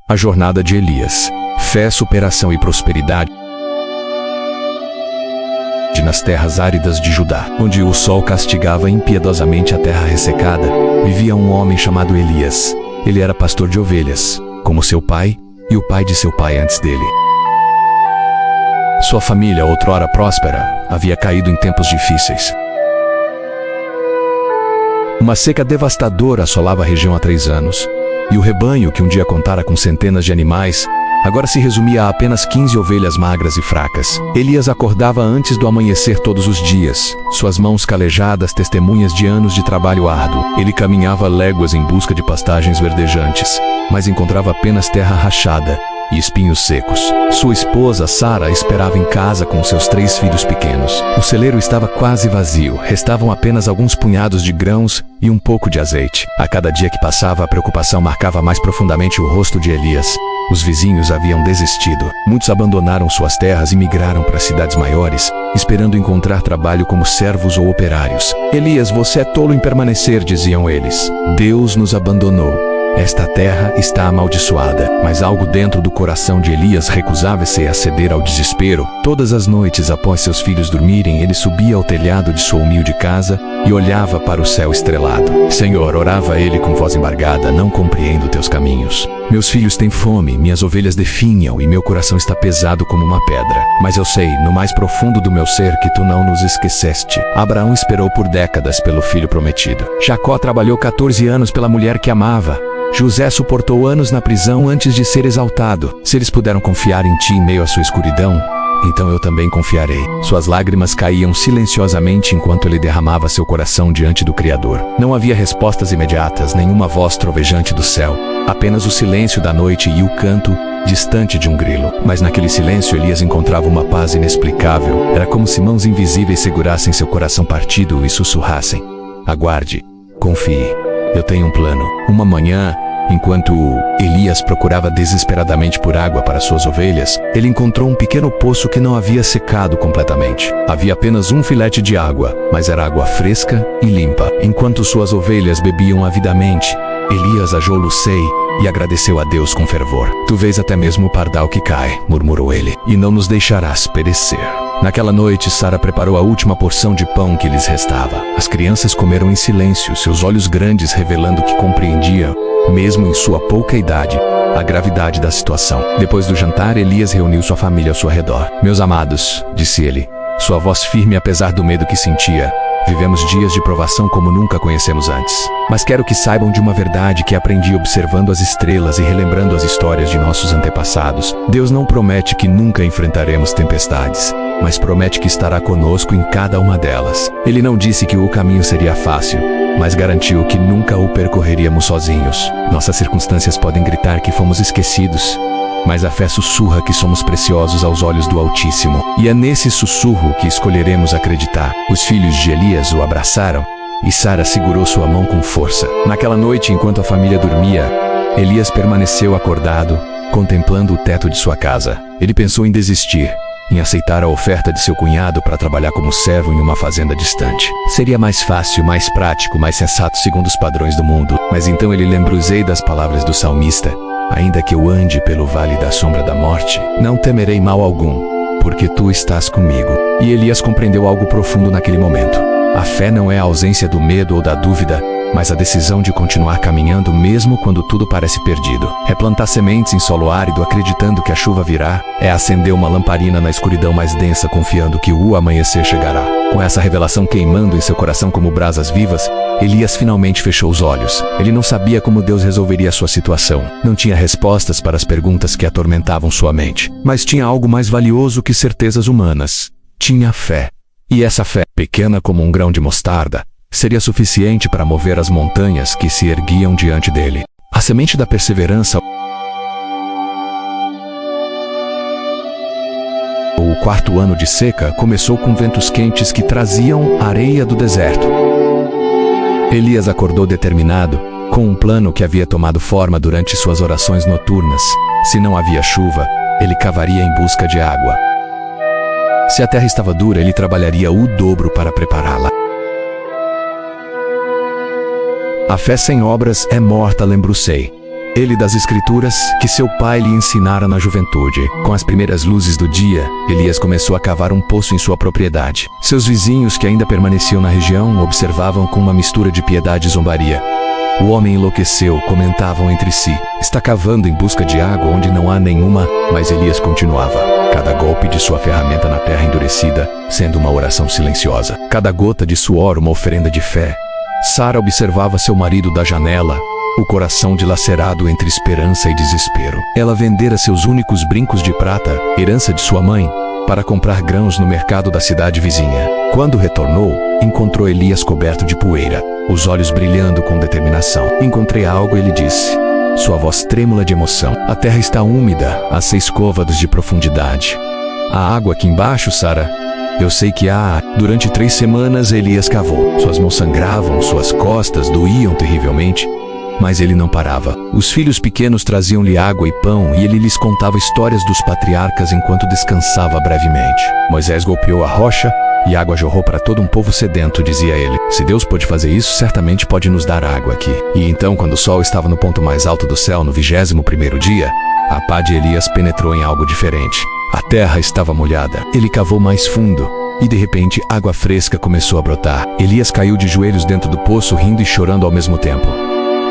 A jornada de Elias. Fé, superação e prosperidade nas terras áridas de Judá, onde o sol castigava impiedosamente a terra ressecada, vivia um homem chamado Elias. Ele era pastor de ovelhas, como seu pai e o pai de seu pai antes dele. Sua família, outrora próspera, havia caído em tempos difíceis. Uma seca devastadora assolava a região há 3 anos, e o rebanho, que um dia contara com centenas de animais, agora se resumia a apenas 15 ovelhas magras e fracas. Elias acordava antes do amanhecer todos os dias, suas mãos calejadas, testemunhas de anos de trabalho árduo. Ele caminhava léguas em busca de pastagens verdejantes, mas encontrava apenas terra rachada e espinhos secos. Sua esposa, Sara, esperava em casa com seus 3 filhos pequenos. O celeiro estava quase vazio, restavam apenas alguns punhados de grãos e um pouco de azeite. A cada dia que passava, a preocupação marcava mais profundamente o rosto de Elias. Os vizinhos haviam desistido. Muitos abandonaram suas terras e migraram para cidades maiores, esperando encontrar trabalho como servos ou operários. Elias, você é tolo em permanecer, diziam eles. Deus nos abandonou. Esta terra está amaldiçoada. Mas algo dentro do coração de Elias recusava-se a ceder ao desespero. Todas as noites, após seus filhos dormirem, ele subia ao telhado de sua humilde casa e olhava para o céu estrelado. Senhor, orava ele com voz embargada, não compreendo teus caminhos. Meus filhos têm fome, minhas ovelhas definham e meu coração está pesado como uma pedra. Mas eu sei, no mais profundo do meu ser, que tu não nos esqueceste. Abraão esperou por décadas pelo filho prometido. Jacó trabalhou 14 anos pela mulher que amava. José suportou anos na prisão antes de ser exaltado. Se eles puderam confiar em ti em meio à sua escuridão, então eu também confiarei. Suas lágrimas caíam silenciosamente enquanto ele derramava seu coração diante do Criador. Não havia respostas imediatas, nenhuma voz trovejante do céu. Apenas o silêncio da noite e o canto distante de um grilo. Mas naquele silêncio Elias encontrava uma paz inexplicável. Era como se mãos invisíveis segurassem seu coração partido e sussurrassem: aguarde, confie, eu tenho um plano. Uma manhã, enquanto Elias procurava desesperadamente por água para suas ovelhas, ele encontrou um pequeno poço que não havia secado completamente. Havia apenas um filete de água, mas era água fresca e limpa. Enquanto suas ovelhas bebiam avidamente, Elias ajoelhou-se e agradeceu a Deus com fervor. Tu vês até mesmo o pardal que cai, murmurou ele, e não nos deixarás perecer. Naquela noite, Sara preparou a última porção de pão que lhes restava. As crianças comeram em silêncio, seus olhos grandes revelando que compreendiam, mesmo em sua pouca idade, a gravidade da situação. Depois do jantar, Elias reuniu sua família ao seu redor. Meus amados, disse ele, sua voz firme apesar do medo que sentia, vivemos dias de provação como nunca conhecemos antes. Mas quero que saibam de uma verdade que aprendi observando as estrelas e relembrando as histórias de nossos antepassados. Deus não promete que nunca enfrentaremos tempestades, mas promete que estará conosco em cada uma delas. Ele não disse que o caminho seria fácil, mas garantiu que nunca o percorreríamos sozinhos. Nossas circunstâncias podem gritar que fomos esquecidos, mas a fé sussurra que somos preciosos aos olhos do Altíssimo. E é nesse sussurro que escolheremos acreditar. Os filhos de Elias o abraçaram, e Sara segurou sua mão com força. Naquela noite, enquanto a família dormia, Elias permaneceu acordado, contemplando o teto de sua casa. Ele pensou em desistir, em aceitar a oferta de seu cunhado para trabalhar como servo em uma fazenda distante. Seria mais fácil, mais prático, mais sensato segundo os padrões do mundo. Mas então ele lembrou-se das palavras do salmista: ainda que eu ande pelo vale da sombra da morte, não temerei mal algum, porque tu estás comigo. E Elias compreendeu algo profundo naquele momento. A fé não é a ausência do medo ou da dúvida, mas a decisão de continuar caminhando mesmo quando tudo parece perdido. É plantar sementes em solo árido acreditando que a chuva virá. É acender uma lamparina na escuridão mais densa confiando que o amanhecer chegará. Com essa revelação queimando em seu coração como brasas vivas, Elias finalmente fechou os olhos. Ele não sabia como Deus resolveria a sua situação. Não tinha respostas para as perguntas que atormentavam sua mente. Mas tinha algo mais valioso que certezas humanas. Tinha fé. E essa fé, pequena como um grão de mostarda, seria suficiente para mover as montanhas que se erguiam diante dele. A semente da perseverança. O 4º ano de seca começou com ventos quentes que traziam areia do deserto. Elias acordou determinado, com um plano que havia tomado forma durante suas orações noturnas. Se não havia chuva, ele cavaria em busca de água. Se a terra estava dura, ele trabalharia o dobro para prepará-la. A fé sem obras é morta, lembrou-se. ele das Escrituras, que seu pai lhe ensinara na juventude. Com as primeiras luzes do dia, Elias começou a cavar um poço em sua propriedade. Seus vizinhos, que ainda permaneciam na região, observavam com uma mistura de piedade e zombaria. O homem enlouqueceu, comentavam entre si. Está cavando em busca de água onde não há nenhuma, mas Elias continuava. Cada golpe de sua ferramenta na terra endurecida, sendo uma oração silenciosa. Cada gota de suor, uma oferenda de fé. Sara observava seu marido da janela, o coração dilacerado entre esperança e desespero. Ela vendera seus únicos brincos de prata, herança de sua mãe, para comprar grãos no mercado da cidade vizinha. Quando retornou, encontrou Elias coberto de poeira, os olhos brilhando com determinação. Encontrei algo, ele disse, sua voz trêmula de emoção. A terra está úmida, a 6 côvados de profundidade. Há água aqui embaixo, Sara? Eu sei que há. Durante 3 semanas Elias cavou. Suas mãos sangravam, suas costas doíam terrivelmente. Mas ele não parava. Os filhos pequenos traziam-lhe água e pão, e ele lhes contava histórias dos patriarcas enquanto descansava brevemente. Moisés golpeou a rocha, e água jorrou para todo um povo sedento, dizia ele. Se Deus pôde fazer isso, certamente pode nos dar água aqui. E então, quando o sol estava no ponto mais alto do céu, no 21º dia, a pá de Elias penetrou em algo diferente. A terra estava molhada. Ele cavou mais fundo, e de repente, água fresca começou a brotar. Elias caiu de joelhos dentro do poço, rindo e chorando ao mesmo tempo.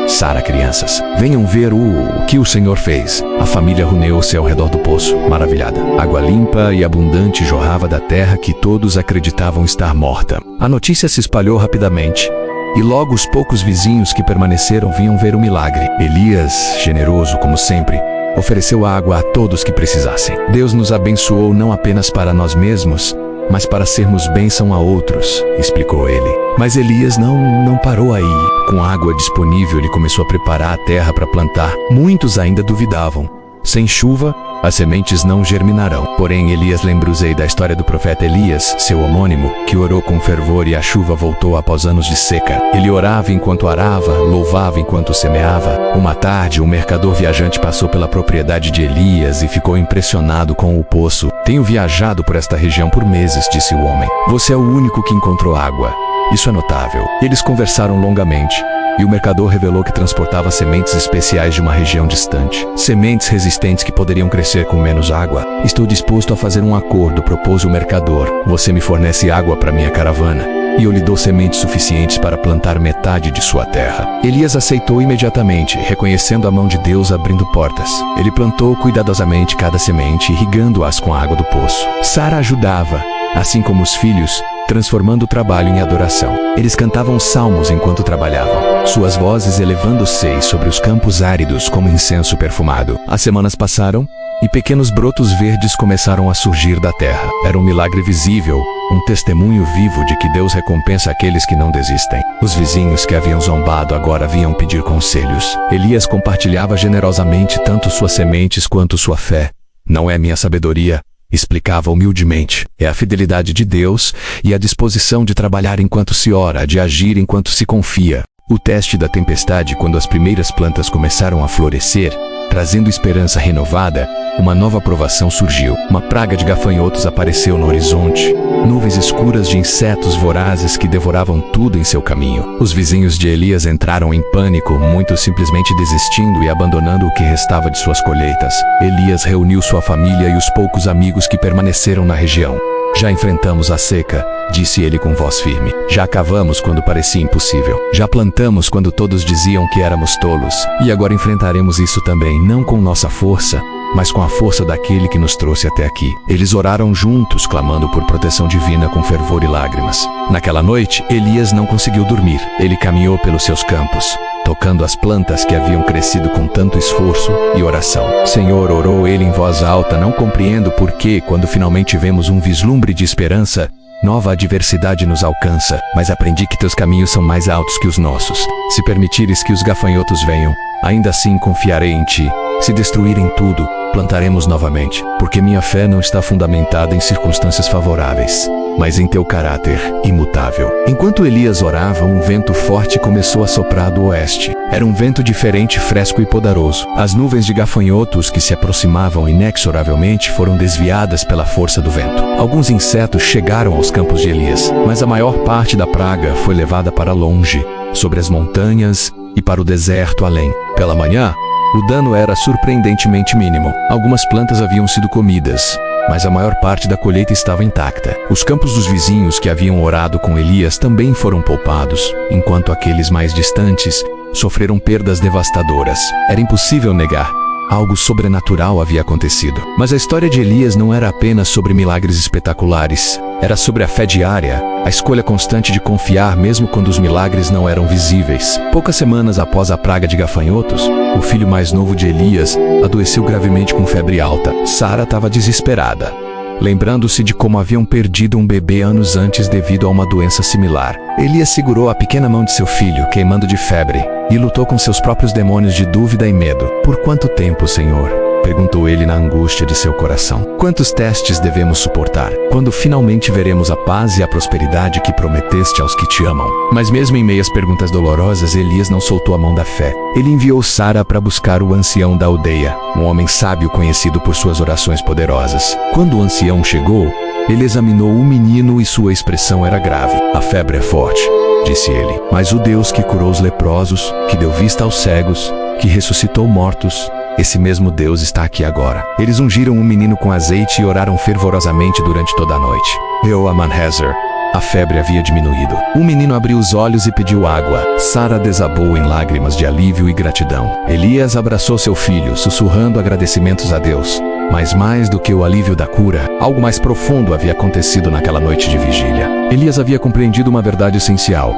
Sara, crianças, venham ver o que o Senhor fez. A família reuniu-se ao redor do poço, maravilhada. Água limpa e abundante jorrava da terra que todos acreditavam estar morta. A notícia se espalhou rapidamente, e logo os poucos vizinhos que permaneceram vinham ver o milagre. Elias, generoso como sempre, ofereceu água a todos que precisassem. Deus nos abençoou não apenas para nós mesmos, mas para sermos bênção a outros, explicou ele. Mas Elias não parou aí. Com água disponível, ele começou a preparar a terra para plantar. Muitos ainda duvidavam. Sem chuva, as sementes não germinarão. Porém, Elias lembrou-se da história do profeta Elias, seu homônimo, que orou com fervor e a chuva voltou após anos de seca. Ele orava enquanto arava, louvava enquanto semeava. Uma tarde, um mercador viajante passou pela propriedade de Elias e ficou impressionado com o poço. Tenho viajado por esta região por meses, disse o homem. Você é o único que encontrou água. Isso é notável. Eles conversaram longamente, e o mercador revelou que transportava sementes especiais de uma região distante. Sementes resistentes que poderiam crescer com menos água. Estou disposto a fazer um acordo, propôs o mercador. Você me fornece água para minha caravana, e eu lhe dou sementes suficientes para plantar metade de sua terra. Elias aceitou imediatamente, reconhecendo a mão de Deus abrindo portas. Ele plantou cuidadosamente cada semente, irrigando-as com a água do poço. Sara ajudava, assim como os filhos, transformando o trabalho em adoração. Eles cantavam salmos enquanto trabalhavam, suas vozes elevando-se sobre os campos áridos como incenso perfumado. As semanas passaram, e pequenos brotos verdes começaram a surgir da terra. Era um milagre visível, um testemunho vivo de que Deus recompensa aqueles que não desistem. Os vizinhos que haviam zombado agora vinham pedir conselhos. Elias compartilhava generosamente tanto suas sementes quanto sua fé. Não é minha sabedoria, explicava humildemente. É a fidelidade de Deus e a disposição de trabalhar enquanto se ora, de agir enquanto se confia. O teste da tempestade, quando as primeiras plantas começaram a florescer, trazendo esperança renovada, uma nova provação surgiu. Uma praga de gafanhotos apareceu no horizonte. Nuvens escuras de insetos vorazes que devoravam tudo em seu caminho. Os vizinhos de Elias entraram em pânico, muitos simplesmente desistindo e abandonando o que restava de suas colheitas. Elias reuniu sua família e os poucos amigos que permaneceram na região. Já enfrentamos a seca, disse ele com voz firme. Já cavamos quando parecia impossível. Já plantamos quando todos diziam que éramos tolos. E agora enfrentaremos isso também, não com nossa força, mas com a força daquele que nos trouxe até aqui. Eles oraram juntos, clamando por proteção divina com fervor e lágrimas. Naquela noite, Elias não conseguiu dormir. Ele caminhou pelos seus campos, tocando as plantas que haviam crescido com tanto esforço e oração. Senhor, orou ele em voz alta, não compreendo por que, quando finalmente vemos um vislumbre de esperança, nova adversidade nos alcança, mas aprendi que teus caminhos são mais altos que os nossos. Se permitires que os gafanhotos venham, ainda assim confiarei em ti. Se destruírem tudo, plantaremos novamente, porque minha fé não está fundamentada em circunstâncias favoráveis, mas em teu caráter imutável. Enquanto Elias orava, um vento forte começou a soprar do oeste. Era um vento diferente, fresco e poderoso. As nuvens de gafanhotos que se aproximavam inexoravelmente foram desviadas pela força do vento. Alguns insetos chegaram aos campos de Elias, mas a maior parte da praga foi levada para longe, sobre as montanhas e para o deserto além. Pela manhã, O dano era surpreendentemente mínimo. Algumas plantas haviam sido comidas, mas a maior parte da colheita estava intacta. Os campos dos vizinhos que haviam orado com Elias também foram poupados, enquanto aqueles mais distantes sofreram perdas devastadoras. Era impossível negar. Algo sobrenatural havia acontecido. Mas a história de Elias não era apenas sobre milagres espetaculares. Era sobre a fé diária, a escolha constante de confiar mesmo quando os milagres não eram visíveis. Poucas semanas após a praga de gafanhotos, o filho mais novo de Elias adoeceu gravemente com febre alta. Sara estava desesperada, lembrando-se de como haviam perdido um bebê anos antes devido a uma doença similar. Elias segurou a pequena mão de seu filho, queimando de febre, e lutou com seus próprios demônios de dúvida e medo. "Por quanto tempo, Senhor?", perguntou ele na angústia de seu coração. "Quantos testes devemos suportar? Quando finalmente veremos a paz e a prosperidade que prometeste aos que te amam?" Mas mesmo em meio às perguntas dolorosas, Elias não soltou a mão da fé. Ele enviou Sara para buscar o ancião da aldeia, um homem sábio conhecido por suas orações poderosas. Quando o ancião chegou, ele examinou o menino e sua expressão era grave. "A febre é forte", disse ele, "mas o Deus que curou os leprosos, que deu vista aos cegos, que ressuscitou mortos, esse mesmo Deus está aqui agora." Eles ungiram o menino com azeite e oraram fervorosamente durante toda a noite. Deu a Manhezer. A febre havia diminuído. O menino abriu os olhos e pediu água. Sara desabou em lágrimas de alívio e gratidão. Elias abraçou seu filho, sussurrando agradecimentos a Deus. Mas mais do que o alívio da cura, algo mais profundo havia acontecido naquela noite de vigília. Elias havia compreendido uma verdade essencial.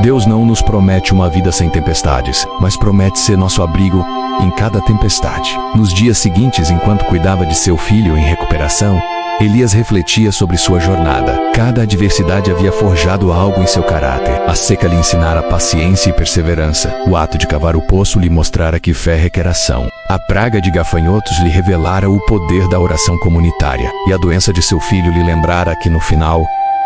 Deus não nos promete uma vida sem tempestades, mas promete ser nosso abrigo em cada tempestade. Nos dias seguintes, enquanto cuidava de seu filho em recuperação, Elias refletia sobre sua jornada. Cada adversidade havia forjado algo em seu caráter. A seca lhe ensinara paciência e perseverança. O ato de cavar o poço lhe mostrara que fé requer ação. A praga de gafanhotos lhe revelara o poder da oração comunitária. E a doença de seu filho lhe lembrara que, no final,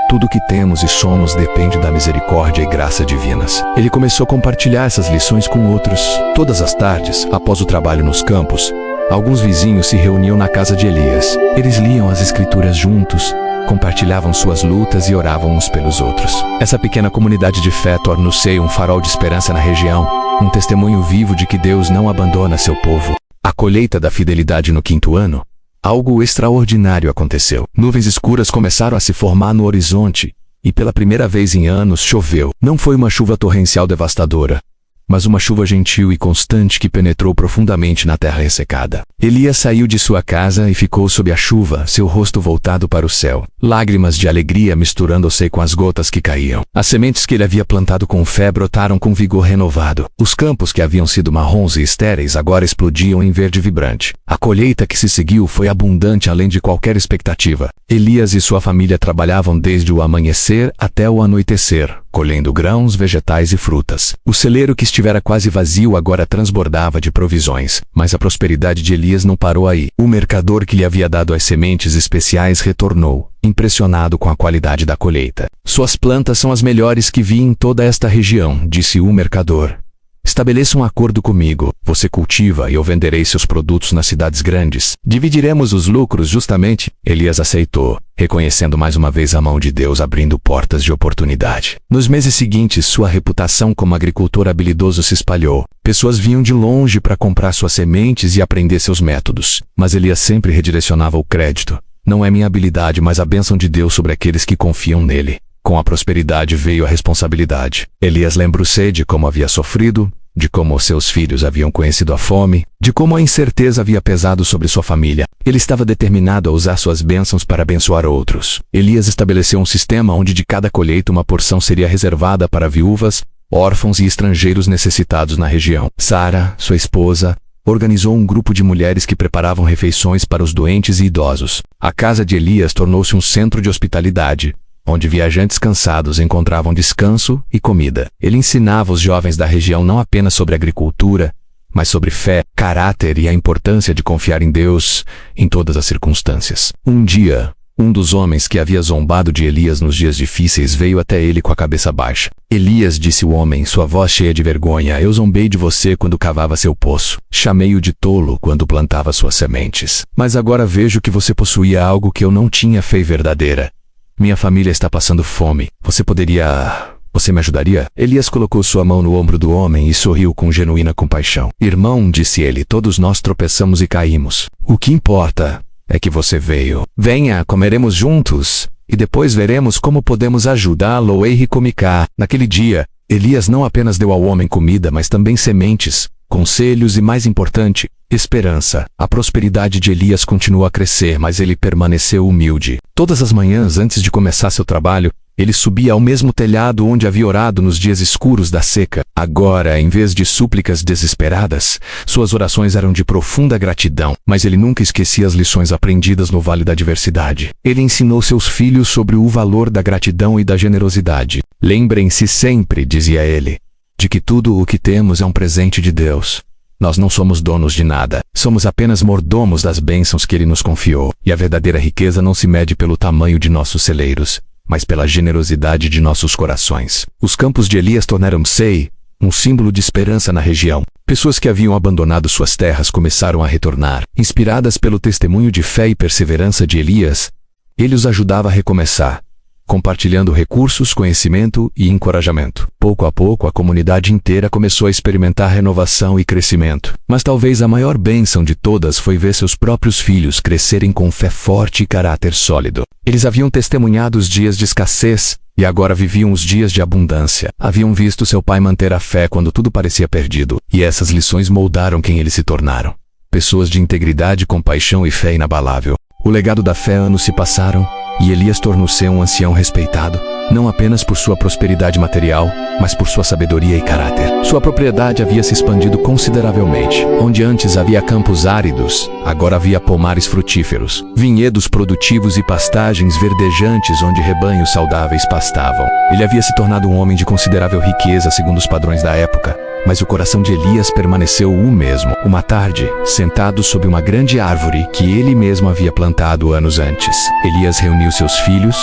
tudo o que temos e somos depende da misericórdia e graça divinas. Ele começou a compartilhar essas lições com outros. Todas as tardes, após o trabalho nos campos, alguns vizinhos se reuniam na casa de Elias. Eles liam as escrituras juntos, compartilhavam suas lutas e oravam uns pelos outros. Essa pequena comunidade de fé tornou-se um farol de esperança na região, um testemunho vivo de que Deus não abandona seu povo. A colheita da fidelidade no 5º ano, algo extraordinário aconteceu. Nuvens escuras começaram a se formar no horizonte, e pela primeira vez em anos choveu. Não foi uma chuva torrencial devastadora, mas uma chuva gentil e constante que penetrou profundamente na terra ressecada. Elias saiu de sua casa e ficou sob a chuva, seu rosto voltado para o céu. Lágrimas de alegria misturando-se com as gotas que caíam. As sementes que ele havia plantado com fé brotaram com vigor renovado. Os campos que haviam sido marrons e estéreis agora explodiam em verde vibrante. A colheita que se seguiu foi abundante além de qualquer expectativa. Elias e sua família trabalhavam desde o amanhecer até o anoitecer, colhendo grãos, vegetais e frutas. O celeiro que estivera quase vazio agora transbordava de provisões. Mas a prosperidade de Elias não parou aí. O mercador que lhe havia dado as sementes especiais retornou, impressionado com a qualidade da colheita. "Suas plantas são as melhores que vi em toda esta região", disse o mercador. "Estabeleça um acordo comigo. Você cultiva e eu venderei seus produtos nas cidades grandes. Dividiremos os lucros justamente." Elias aceitou, reconhecendo mais uma vez a mão de Deus abrindo portas de oportunidade. Nos meses seguintes, sua reputação como agricultor habilidoso se espalhou. Pessoas vinham de longe para comprar suas sementes e aprender seus métodos. Mas Elias sempre redirecionava o crédito. "Não é minha habilidade, mas a bênção de Deus sobre aqueles que confiam nele." Com a prosperidade veio a responsabilidade. Elias lembrou-se de como havia sofrido, de como seus filhos haviam conhecido a fome, de como a incerteza havia pesado sobre sua família. Ele estava determinado a usar suas bênçãos para abençoar outros. Elias estabeleceu um sistema onde de cada colheita uma porção seria reservada para viúvas, órfãos e estrangeiros necessitados na região. Sara, sua esposa, organizou um grupo de mulheres que preparavam refeições para os doentes e idosos. A casa de Elias tornou-se um centro de hospitalidade, onde viajantes cansados encontravam descanso e comida. Ele ensinava os jovens da região não apenas sobre agricultura, mas sobre fé, caráter e a importância de confiar em Deus em todas as circunstâncias. Um dia, um dos homens que havia zombado de Elias nos dias difíceis veio até ele com a cabeça baixa. "Elias", disse o homem, sua voz cheia de vergonha, "eu zombei de você quando cavava seu poço. Chamei-o de tolo quando plantava suas sementes. Mas agora vejo que você possuía algo que eu não tinha, fé verdadeira. Minha família está passando fome. Você poderia você me ajudaria? Elias colocou sua mão no ombro do homem e sorriu com genuína compaixão. Irmão, disse ele, todos nós tropeçamos e caímos. O que importa é que você veio. Venha, comeremos juntos, e depois veremos como podemos ajudá-lo e ricomicar. Naquele dia, Elias não apenas deu ao homem comida, mas também sementes, conselhos e, mais importante, esperança. A prosperidade de Elias continuou a crescer, mas ele permaneceu humilde. Todas as manhãs, antes de começar seu trabalho, ele subia ao mesmo telhado onde havia orado nos dias escuros da seca. Agora, em vez de súplicas desesperadas, suas orações eram de profunda gratidão, mas ele nunca esquecia as lições aprendidas no Vale da Adversidade. Ele ensinou seus filhos sobre o valor da gratidão e da generosidade. Lembrem-se sempre, dizia ele, de que tudo o que temos é um presente de Deus. Nós não somos donos de nada, somos apenas mordomos das bênçãos que Ele nos confiou. E a verdadeira riqueza não se mede pelo tamanho de nossos celeiros, mas pela generosidade de nossos corações. Os campos de Elias tornaram-se um símbolo de esperança na região. Pessoas que haviam abandonado suas terras começaram a retornar. Inspiradas pelo testemunho de fé e perseverança de Elias, ele os ajudava a recomeçar, compartilhando recursos, conhecimento e encorajamento. Pouco a pouco, a comunidade inteira começou a experimentar renovação e crescimento. Mas talvez a maior bênção de todas foi ver seus próprios filhos crescerem com fé forte e caráter sólido. Eles haviam testemunhado os dias de escassez e agora viviam os dias de abundância. Haviam visto seu pai manter a fé quando tudo parecia perdido, e essas lições moldaram quem eles se tornaram. Pessoas de integridade, compaixão e fé inabalável. O legado da fé, anos se passaram, e Elias tornou-se um ancião respeitado, não apenas por sua prosperidade material, mas por sua sabedoria e caráter. Sua propriedade havia se expandido consideravelmente. Onde antes havia campos áridos, agora havia pomares frutíferos, vinhedos produtivos e pastagens verdejantes onde rebanhos saudáveis pastavam. Ele havia se tornado um homem de considerável riqueza segundo os padrões da época, mas o coração de Elias permaneceu o mesmo. Uma tarde, sentado sob uma grande árvore que ele mesmo havia plantado anos antes, Elias reuniu seus filhos,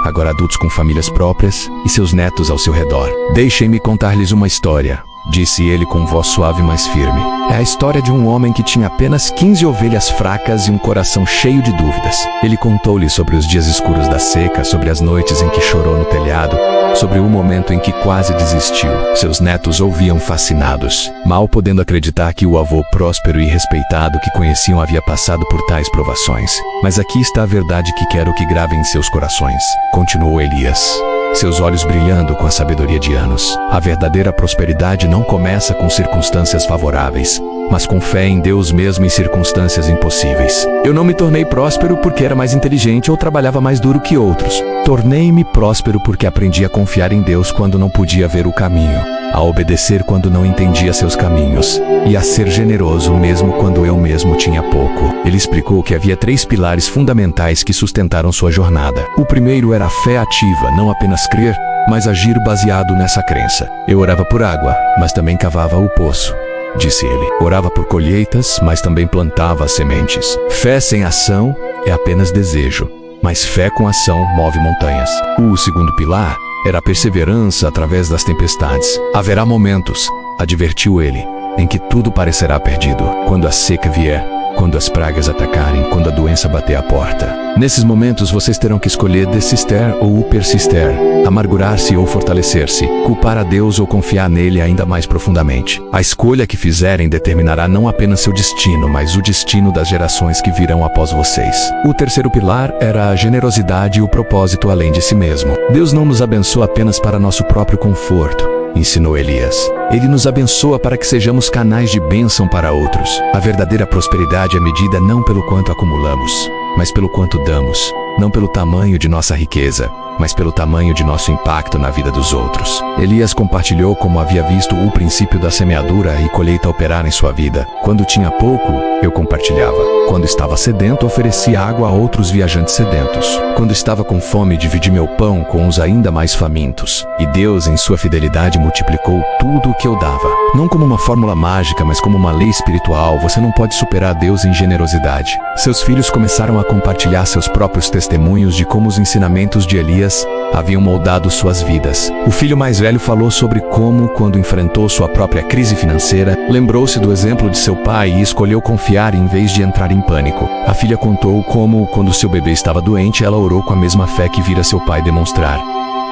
agora adultos com famílias próprias, e seus netos ao seu redor. Deixem-me contar-lhes uma história, disse ele com voz suave mas firme. É a história de um homem que tinha apenas 15 ovelhas fracas e um coração cheio de dúvidas. Ele contou-lhes sobre os dias escuros da seca, sobre as noites em que chorou no telhado, sobre o momento em que quase desistiu. Seus netos ouviam fascinados, mal podendo acreditar que o avô próspero e respeitado que conheciam havia passado por tais provações. Mas aqui está a verdade que quero que gravem em seus corações, continuou Elias, seus olhos brilhando com a sabedoria de anos. A verdadeira prosperidade não começa com circunstâncias favoráveis, mas com fé em Deus mesmo em circunstâncias impossíveis. Eu não me tornei próspero porque era mais inteligente ou trabalhava mais duro que outros. Tornei-me próspero porque aprendi a confiar em Deus quando não podia ver o caminho, a obedecer quando não entendia seus caminhos, e a ser generoso mesmo quando eu mesmo tinha pouco. Ele explicou que havia 3 pilares fundamentais que sustentaram sua jornada. O primeiro era a fé ativa, não apenas crer, mas agir baseado nessa crença. Eu orava por água, mas também cavava o poço, disse ele. Orava por colheitas, mas também plantava as sementes. Fé sem ação é apenas desejo, mas fé com ação move montanhas. O segundo pilar era a perseverança através das tempestades. Haverá momentos, advertiu ele, em que tudo parecerá perdido. Quando a seca vier, quando as pragas atacarem, quando a doença bater à porta. Nesses momentos vocês terão que escolher desister ou persister, amargurar-se ou fortalecer-se, culpar a Deus ou confiar nele ainda mais profundamente. A escolha que fizerem determinará não apenas seu destino, mas o destino das gerações que virão após vocês. O terceiro pilar era a generosidade e o propósito além de si mesmo. Deus não nos abençoa apenas para nosso próprio conforto, ensinou Elias. Ele nos abençoa para que sejamos canais de bênção para outros. A verdadeira prosperidade é medida não pelo quanto acumulamos, mas pelo quanto damos. Não pelo tamanho de nossa riqueza, mas pelo tamanho de nosso impacto na vida dos outros. Elias compartilhou como havia visto o princípio da semeadura e colheita operar em sua vida. Quando tinha pouco, eu compartilhava. Quando estava sedento, oferecia água a outros viajantes sedentos. Quando estava com fome, dividi meu pão com os ainda mais famintos. E Deus, em sua fidelidade, multiplicou tudo o que eu dava. Não como uma fórmula mágica, mas como uma lei espiritual, você não pode superar Deus em generosidade. Seus filhos começaram a compartilhar seus próprios testemunhos de como os ensinamentos de Elias haviam moldado suas vidas. O filho mais velho falou sobre como, quando enfrentou sua própria crise financeira, lembrou-se do exemplo de seu pai e escolheu confiar em vez de entrar em pânico. A filha contou como, quando seu bebê estava doente, ela orou com a mesma fé que vira seu pai demonstrar.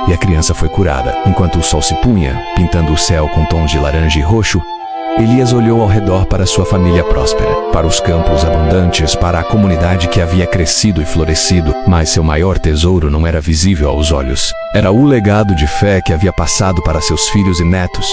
e a criança foi curada. Enquanto o sol se punha, pintando o céu com tons de laranja e roxo, Elias olhou ao redor para sua família próspera, para os campos abundantes, para a comunidade que havia crescido e florescido, mas seu maior tesouro não era visível aos olhos. Era o legado de fé que havia passado para seus filhos e netos,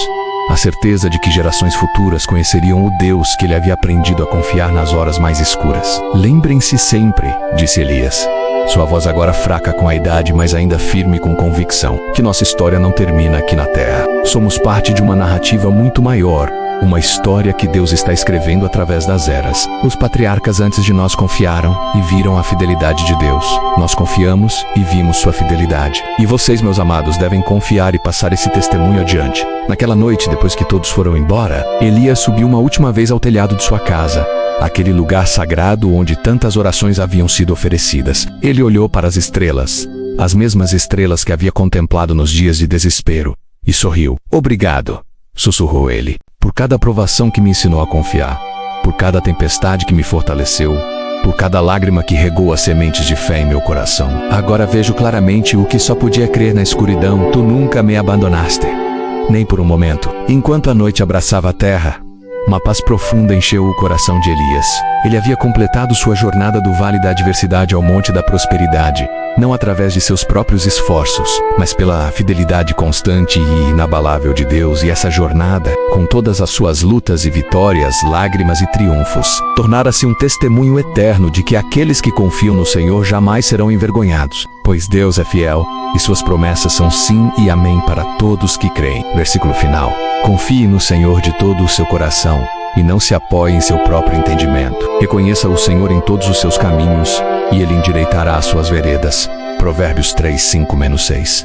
a certeza de que gerações futuras conheceriam o Deus que ele havia aprendido a confiar nas horas mais escuras. Lembrem-se sempre, disse Elias, sua voz agora fraca com a idade, mas ainda firme com convicção, que nossa história não termina aqui na Terra. Somos parte de uma narrativa muito maior, uma história que Deus está escrevendo através das eras. Os patriarcas antes de nós confiaram e viram a fidelidade de Deus. Nós confiamos e vimos sua fidelidade. E vocês, meus amados, devem confiar e passar esse testemunho adiante. Naquela noite, depois que todos foram embora, Elias subiu uma última vez ao telhado de sua casa, aquele lugar sagrado onde tantas orações haviam sido oferecidas. Ele olhou para as estrelas, as mesmas estrelas que havia contemplado nos dias de desespero, e sorriu. Obrigado, sussurrou ele, por cada provação que me ensinou a confiar, por cada tempestade que me fortaleceu, por cada lágrima que regou as sementes de fé em meu coração. Agora vejo claramente o que só podia crer na escuridão. Tu nunca me abandonaste, nem por um momento. Enquanto a noite abraçava a terra, uma paz profunda encheu o coração de Elias. Ele havia completado sua jornada do vale da adversidade ao monte da prosperidade, não através de seus próprios esforços, mas pela fidelidade constante e inabalável de Deus. E essa jornada, com todas as suas lutas e vitórias, lágrimas e triunfos, tornara-se um testemunho eterno de que aqueles que confiam no Senhor jamais serão envergonhados, pois Deus é fiel e suas promessas são sim e amém para todos que creem. Versículo final. Confie no Senhor de todo o seu coração e não se apoie em seu próprio entendimento. Reconheça o Senhor em todos os seus caminhos e ele endireitará as suas veredas. Provérbios 3:5-6.